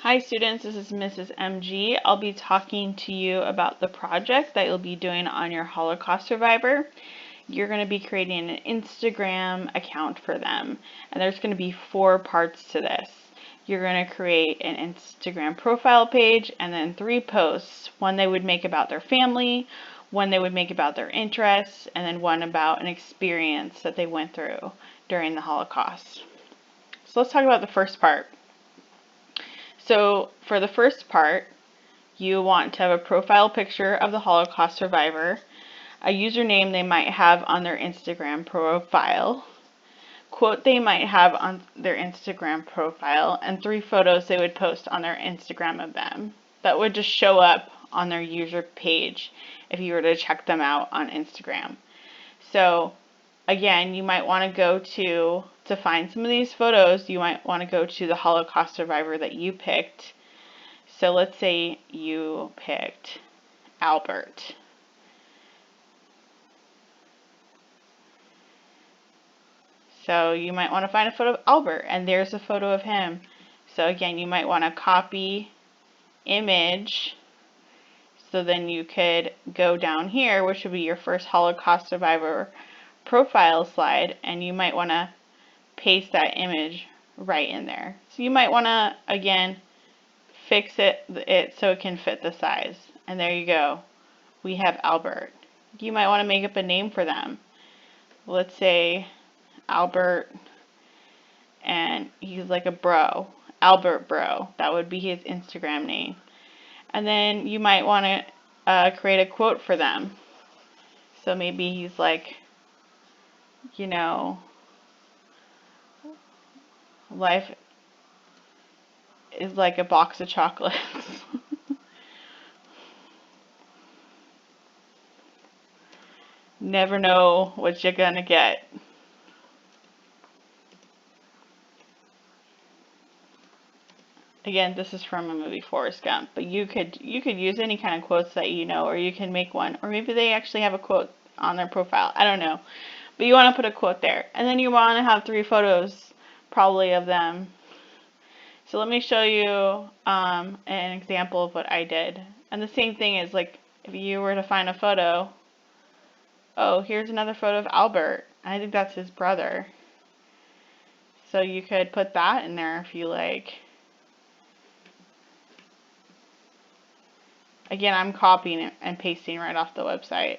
Hi students, this is Mrs. MG. I'll be talking to you about the project that you'll be doing on your Holocaust survivor. You're going to be creating an Instagram account for them, and there's going to be 4 parts to this. You're going to create an Instagram profile page and then 3 posts. One they would make about their family, one they would make about their interests, and then one about an experience that they went through during the Holocaust. So let's talk about the first part. So for the first part, you want to have a profile picture of the Holocaust survivor, a username they might have on their Instagram profile, quote they might have on their Instagram profile, and 3 photos they would post on their Instagram of them. That would just show up on their user page if you were to check them out on Instagram. So again, you might want to go to find some of these photos, you might want to go to the Holocaust survivor that you picked. So let's say you picked Albert. So you might want to find a photo of Albert, and there's a photo of him. So again, you might want to copy image. So then you could go down here, which would be your first Holocaust survivor profile slide, and you might want to paste that image right in there. So you might want to, again, fix it so it can fit the size. And there you go. We have Albert. You might want to make up a name for them. Let's say Albert, and he's like a bro. Albert Bro. That would be his Instagram name. And then you might want to create a quote for them. So maybe he's like, you know, life is like a box of chocolates. Never know what you're gonna get. Again, this is from a movie, Forrest Gump, but you could use any kind of quotes that you know, or you can make one, or maybe they actually have a quote on their profile. I don't know, but you want to put a quote there, and then you want to have 3 photos, probably of them. So let me show you an example of what I did. And the same thing is, like, if you were to find a photo, oh, here's another photo of Albert. I think that's his brother. So you could put that in there if you like. Again, I'm copying it and pasting right off the website.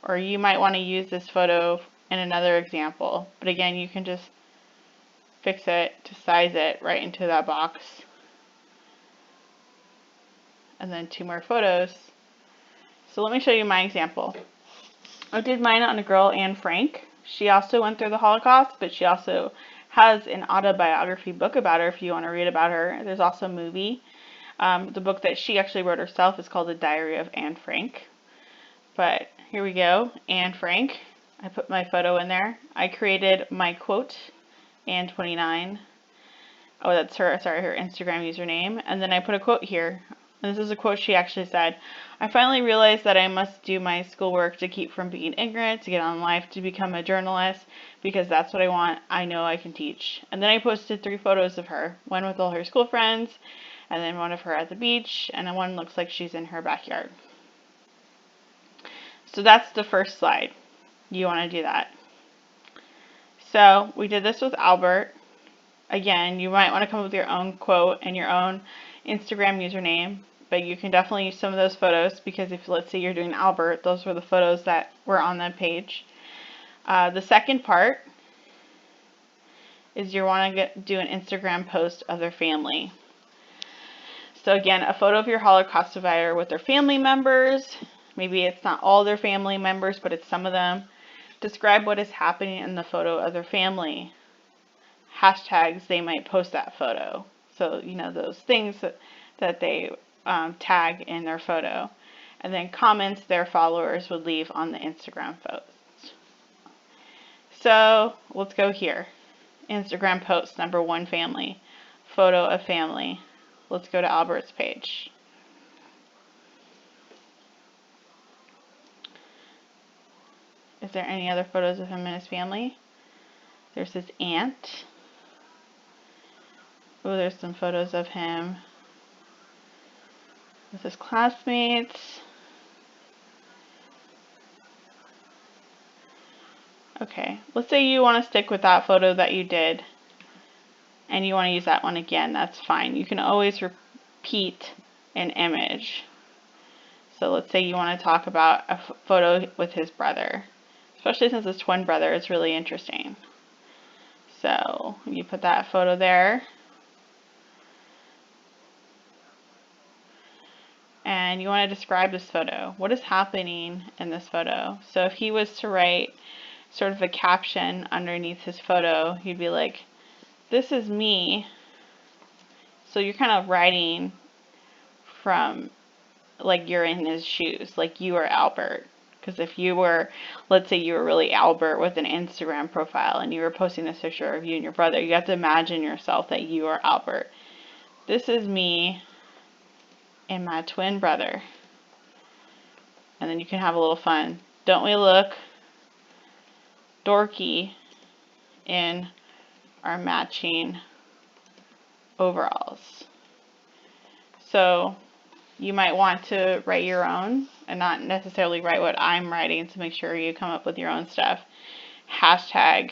Or you might want to use this photo in another example. But again, you can just fix it to size it right into that box. And then 2 more photos. So let me show you my example. I did mine on a girl, Anne Frank. She also went through the Holocaust, but she also has an autobiography book about her if you want to read about her. There's also a movie. The book that she actually wrote herself is called The Diary of Anne Frank. But here we go, Anne Frank. I put my photo in there. I created my quote, Anne29. Oh, that's her, sorry, her Instagram username. And then I put a quote here. And this is a quote she actually said. I finally realized that I must do my schoolwork to keep from being ignorant, to get on life, to become a journalist, because that's what I want. I know I can teach. And then I posted 3 photos of her. One with all her school friends, and then one of her at the beach, and then one looks like she's in her backyard. So that's the first slide. You want to do that. So we did this with Albert. Again, you might want to come up with your own quote and your own Instagram username, but you can definitely use some of those photos, because if, let's say, you're doing Albert, those were the photos that were on that page. The second part is you want to do an Instagram post of their family. So again, a photo of your Holocaust survivor with their family members. Maybe it's not all their family members, but it's some of them. Describe what is happening in the photo of their family. Hashtags they might post that photo. So, you know, those things that they tag in their photo. And then comments their followers would leave on the Instagram post. So let's go here. Instagram post number 1, family. Photo of family. Let's go to Albert's page. Is there any other photos of him and his family? There's his aunt. Oh, there's some photos of him with his classmates. Okay, let's say you want to stick with that photo that you did and you want to use that one again. That's fine. You can always repeat an image. So let's say you want to talk about a photo with his brother, especially since his twin brother is really interesting. So you put that photo there. And you want to describe this photo. What is happening in this photo? So if he was to write sort of a caption underneath his photo, he'd be like, "This is me." So you're kind of writing from like you're in his shoes, like you are Albert. Because if you were, let's say you were really Albert with an Instagram profile and you were posting this picture of you and your brother, you have to imagine yourself that you are Albert. This is me and my twin brother. And then you can have a little fun. Don't we look dorky in our matching overalls? So you might want to write your own and not necessarily write what I'm writing to make sure you come up with your own stuff. Hashtag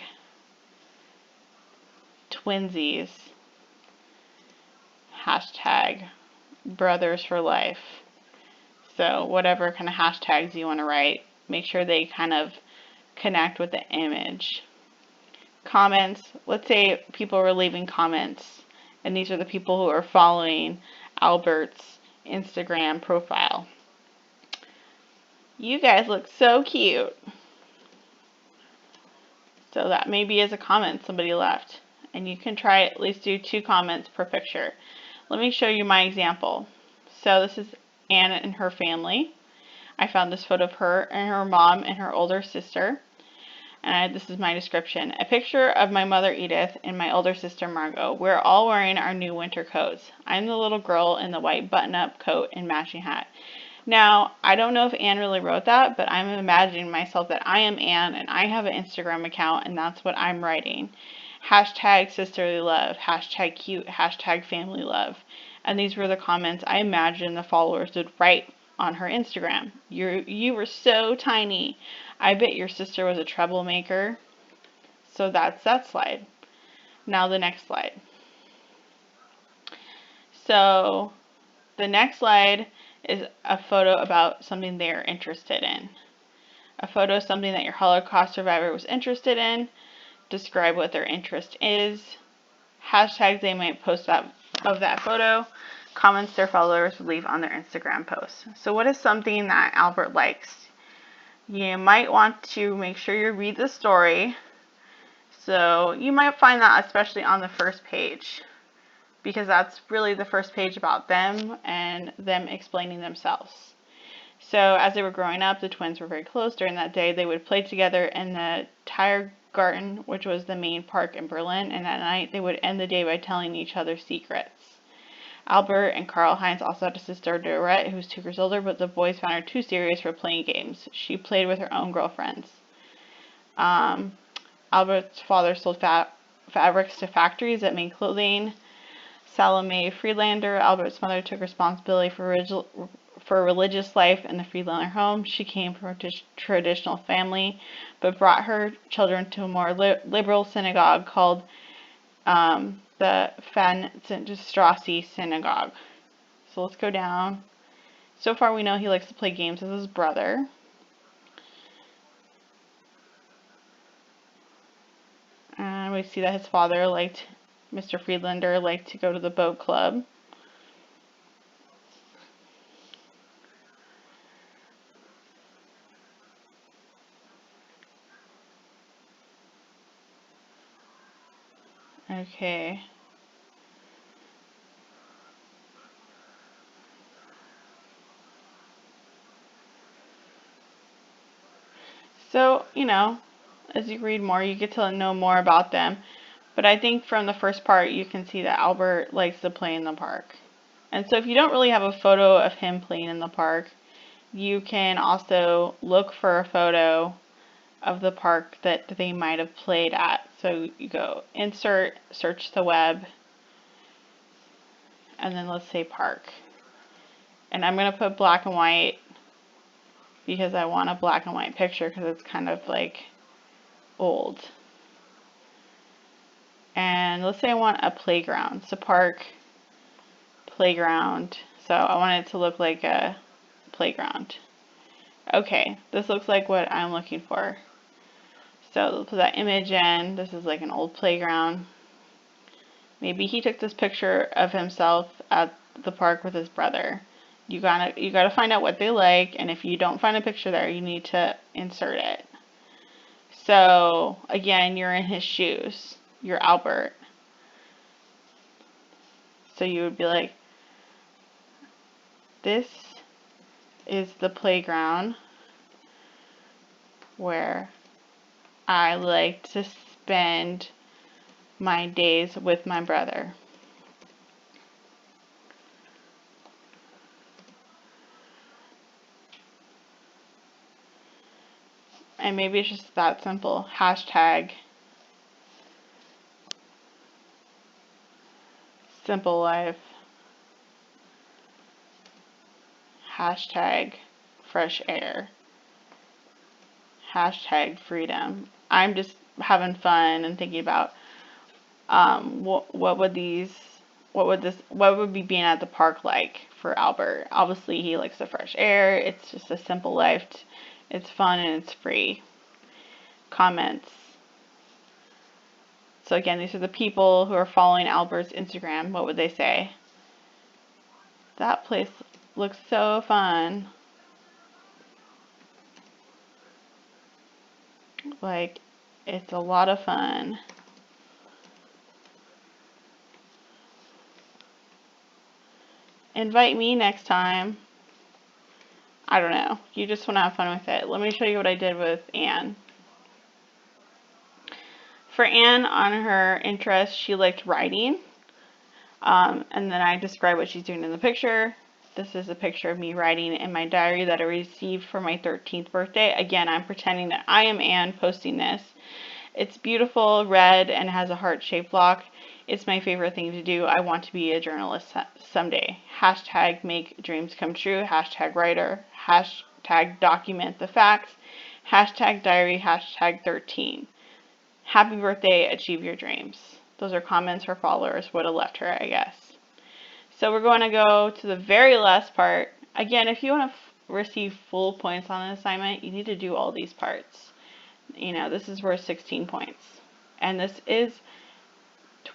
twinsies. Hashtag brothers for life. So whatever kind of hashtags you want to write, make sure they kind of connect with the image. Comments. Let's say people were leaving comments, and these are the people who are following Albert's Instagram profile. You guys look so cute. So that maybe is a comment somebody left. And you can try at least do 2 comments per picture. Let me show you my example. So this is Anna and her family. I found this photo of her and her mom and her older sister. And this is my description. A picture of my mother Edith and my older sister Margot. We're all wearing our new winter coats. I'm the little girl in the white button-up coat and matching hat. Now, I don't know if Anne really wrote that, but I'm imagining myself that I am Anne and I have an Instagram account and that's what I'm writing. Hashtag sisterly love, hashtag cute, hashtag family love. And these were the comments I imagined the followers would write on her Instagram. You were so tiny. I bet your sister was a troublemaker. So that's that slide. Now the next slide. So the next slide is a photo about something they're interested in. A photo of something that your Holocaust survivor was interested in. Describe what their interest is. Hashtags they might post of that photo. Comments their followers would leave on their Instagram posts. So what is something that Albert likes? You might want to make sure you read the story. So you might find that especially on the first page, because that's really the first page about them and them explaining themselves. So as they were growing up, the twins were very close. During that day, they would play together in the Tiergarten, which was the main park in Berlin, and at night they would end the day by telling each other secrets. Albert and Karl Heinz also had a sister, Dorette, who was 2 years older, but the boys found her too serious for playing games. She played with her own girlfriends. Albert's father sold fabrics to factories that made clothing. Salome Friedlander, Albert's mother, took responsibility for religious life in the Friedlander home. She came from a traditional family, but brought her children to a more liberal synagogue called the Strasse Synagogue. So let's go down. So far we know he likes to play games with his brother. And we see that his father Mr. Friedlander liked to go to the boat club. Okay. So, as you read more, you get to know more about them. But I think from the first part, you can see that Albert likes to play in the park. And so if you don't really have a photo of him playing in the park, you can also look for a photo of the park that they might have played at. So you go insert, search the web, and then let's say park. And I'm going to put black and white because I want a black and white picture because it's kind of like old. And let's say I want a playground. So park, playground. So I want it to look like a playground. Okay, this looks like what I'm looking for. So we'll put that image in. This is like an old playground. Maybe he took this picture of himself at the park with his brother. You gotta find out what they like, and if you don't find a picture there, you need to insert it. So again, you're in his shoes. You're Albert. So you would be like, this is the playground where I like to spend my days with my brother. And maybe it's just that simple. Hashtag simple life. Hashtag fresh air. Hashtag freedom. I'm just having fun and thinking about what would be being at the park like for Albert. Obviously, he likes the fresh air. It's just a simple life. It's fun and it's free. Comments. So again, these are the people who are following Albert's Instagram. What would they say? That place looks so fun. Like, it's a lot of fun. Invite me next time. I don't know. You just want to have fun with it. Let me show you what I did with Anne. For Anne, on her interest, she liked writing. And then I describe what she's doing in the picture. This is a picture of me writing in my diary that I received for my 13th birthday. Again, I'm pretending that I am Anne posting this. It's beautiful, red, and has a heart-shaped block. It's my favorite thing to do. I want to be a journalist someday. Hashtag make dreams come true. Hashtag writer. Hashtag document the facts. Hashtag diary. Hashtag 13. Happy birthday, achieve your dreams. Those are comments her followers would have left her, I guess. So we're going to go to the very last part. Again, if you want to receive full points on an assignment, you need to do all these parts. You know, this is worth 16 points. And this is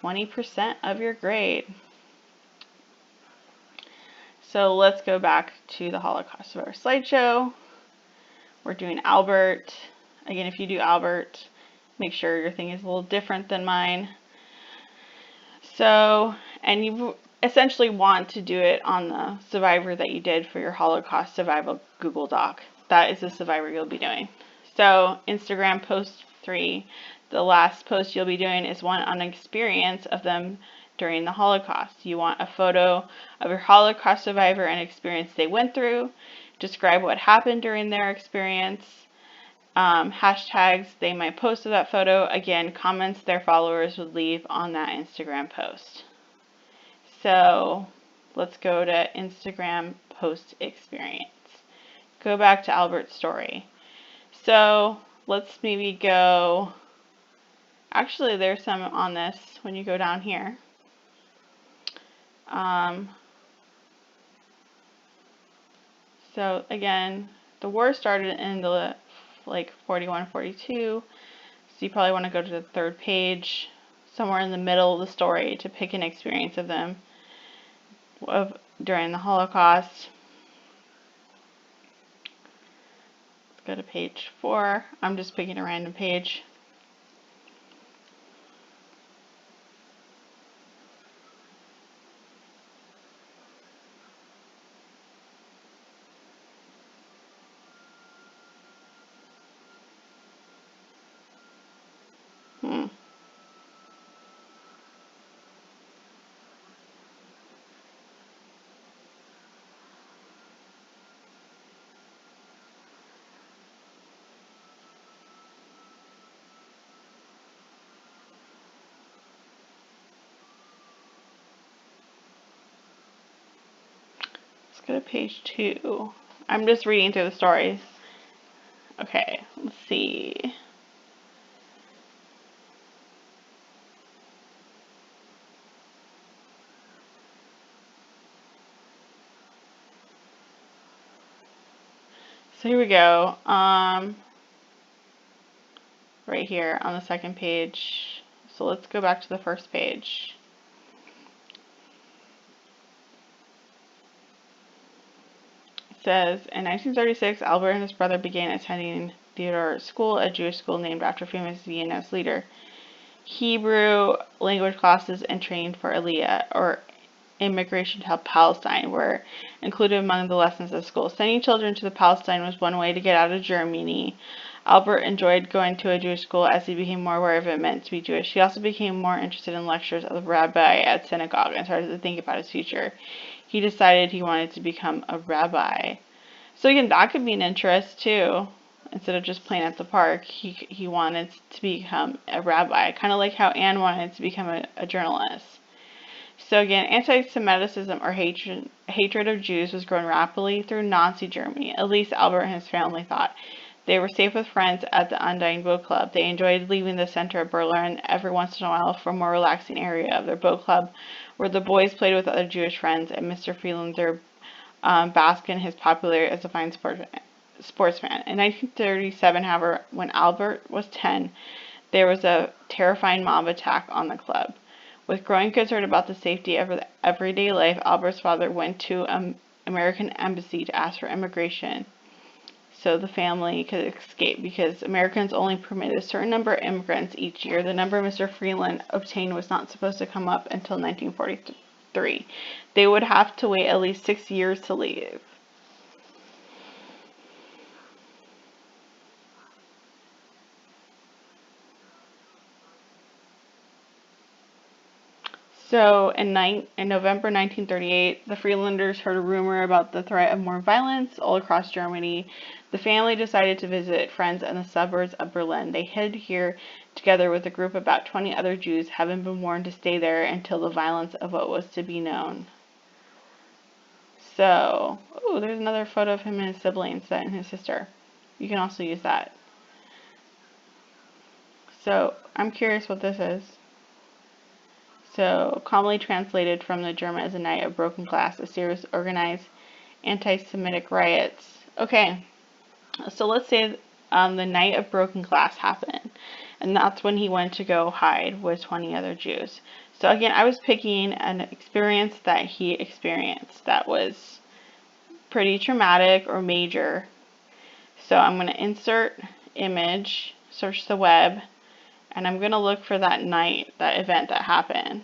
20% of your grade. So let's go back to the Holocaust of our slideshow. We're doing Albert. Again, if you do Albert, make sure your thing is a little different than mine. So, and you essentially want to do it on the survivor that you did for your Holocaust survival Google Doc. That is the survivor you'll be doing. So, Instagram post 3, the last post you'll be doing is one on an experience of them during the Holocaust. You want a photo of your Holocaust survivor and experience they went through. Describe what happened during their experience. Hashtags they might post to that photo. Again, comments their followers would leave on that Instagram post. So let's go to Instagram post experience. Go back to Albert's story. So let's maybe go, actually there's some on this when you go down here. So again, the war started in the like 41, 42. So you probably want to go to the third page, somewhere in the middle of the story, to pick an experience of them during the Holocaust. Let's go to page 4. I'm just picking a random page. go to page 2. I'm just reading through the stories. Okay, let's see. So here we go. Right here on the second page. So let's go back to the first page. It says, in 1936, Albert and his brother began attending Theodore School, a Jewish school named after famous Zionist leader. Hebrew language classes and trained for Aliyah, or immigration to Palestine, were included among the lessons of school. Sending children to Palestine was one way to get out of Germany. Albert enjoyed going to a Jewish school as he became more aware of what it meant to be Jewish. He also became more interested in lectures of the rabbi at synagogue and started to think about his future. He decided he wanted to become a rabbi. So again, that could be an interest too. Instead of just playing at the park, he wanted to become a rabbi, kind of like how Anne wanted to become a journalist. So again, anti-Semitism or hatred of Jews was growing rapidly through Nazi Germany. At least Albert and his family thought. They were safe with friends at the Undying Boat Club. They enjoyed leaving the center of Berlin every once in a while for a more relaxing area of their boat club, where the boys played with other Jewish friends, and Mr. Friedlander basked in his popularity as a fine sportsman. In 1937, however, when Albert was 10, there was a terrifying mob attack on the club. With growing concern about the safety of everyday life, Albert's father went to an American embassy to ask for immigration so the family could escape, because Americans only permitted a certain number of immigrants each year. The number Mr. Freeland obtained was not supposed to come up until 1943. They would have to wait at least 6 years to leave. So in November 1938, the Freelanders heard a rumor about the threat of more violence all across Germany. The family decided to visit friends in the suburbs of Berlin. They hid here together with a group of about 20 other Jews, having been warned to stay there until the violence of what was to be known. So, oh, there's another photo of him and his siblings and his sister. You can also use that. So, I'm curious what this is. So, commonly translated from the German as a night of broken glass, a series of organized anti-Semitic riots. Okay, so let's say the night of broken glass happened, and that's when he went to go hide with 20 other Jews. So again, I was picking an experience that he experienced that was pretty traumatic or major. So I'm going to insert image, search the web, and I'm going to look for that night, that event that happened.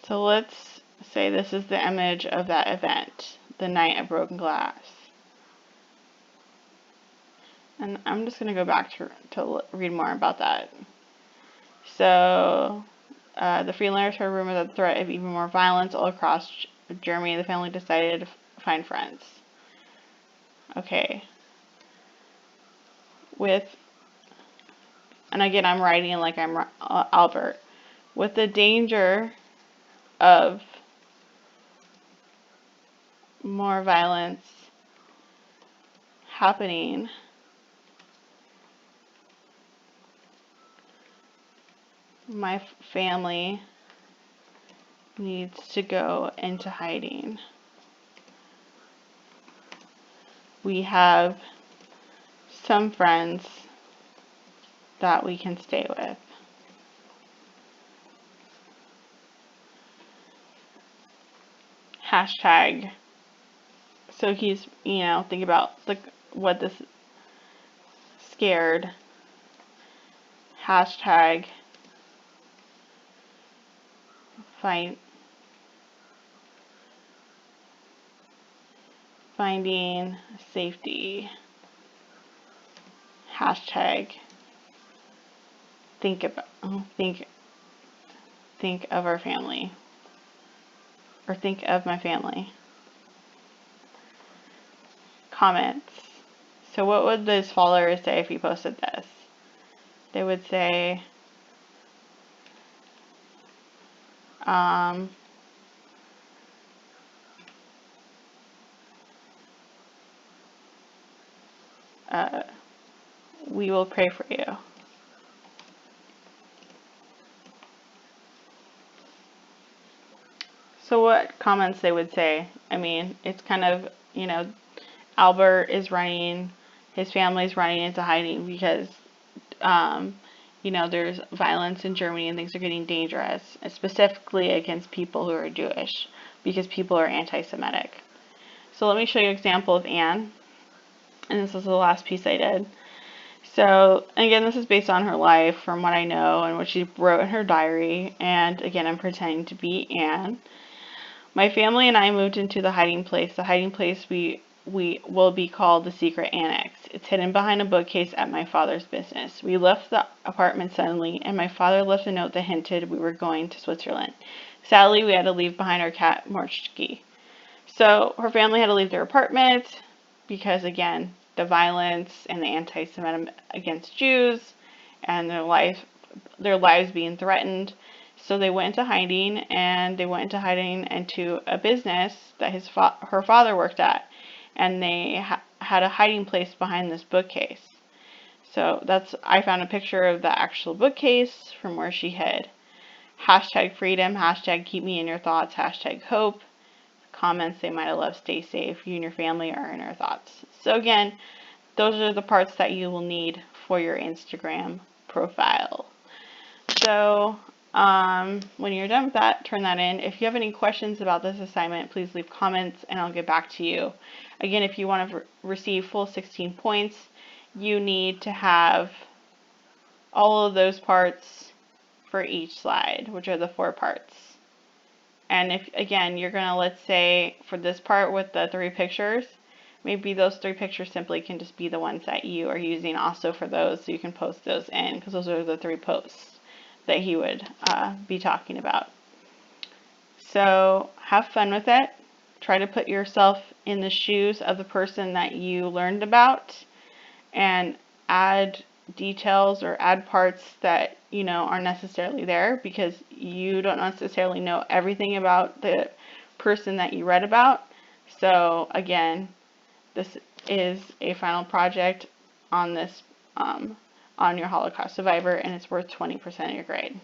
So let's say this is the image of that event, the night of broken glass. And I'm just going to go back to read more about that. So, the Freelanders heard rumors of the threat of even more violence all across Germany. The family decided to find friends. Okay. And again, I'm writing like I'm Albert. With the danger of more violence happening, my family needs to go into hiding. We have some friends that we can stay with. Hashtag. So he's, think about what this scared. Hashtag finding safety. Hashtag think about, think of our family, or think of my family. Comments. So what would those followers say if you posted this? They would say, um, we will pray for you. So what comments they would say? I mean, it's kind of, Albert is running, his family's running into hiding because, there's violence in Germany and things are getting dangerous, specifically against people who are Jewish, because people are anti-Semitic. So let me show you an example of Anne, and this is the last piece I did. So, again, this is based on her life, from what I know, and what she wrote in her diary, and again, I'm pretending to be Anne. My family and I moved into the hiding place. The hiding place we will be called the secret annex. It's hidden behind a bookcase at my father's business. We left the apartment suddenly, and my father left a note that hinted we were going to Switzerland. Sadly, we had to leave behind our cat, Morchki. So her family had to leave their apartment because, again, the violence and the anti-Semitism against Jews and their lives being threatened. So they went into hiding, and they went into hiding into a business that her father worked at, and they had a hiding place behind this bookcase. So I found a picture of the actual bookcase from where she hid. Hashtag freedom, hashtag keep me in your thoughts, hashtag hope. Comments they might have left, stay safe, you and your family are in our thoughts. So again, those are the parts that you will need for your Instagram profile. So when you're done with that, turn that in. If you have any questions about this assignment, please leave comments and I'll get back to you. Again, if you want to receive full 16 points, you need to have all of those parts for each slide, which are the 4 parts. And if, again, you're going to, let's say, for this part with the 3 pictures, maybe those 3 pictures simply can just be the ones that you are using also for those, so you can post those in, because those are the 3 posts that he would be talking about. So have fun with it. Try to put yourself in the shoes of the person that you learned about, and add details or add parts that aren't necessarily there, because you don't necessarily know everything about the person that you read about. So again, this is a final project on this on your Holocaust survivor, and it's worth 20% of your grade.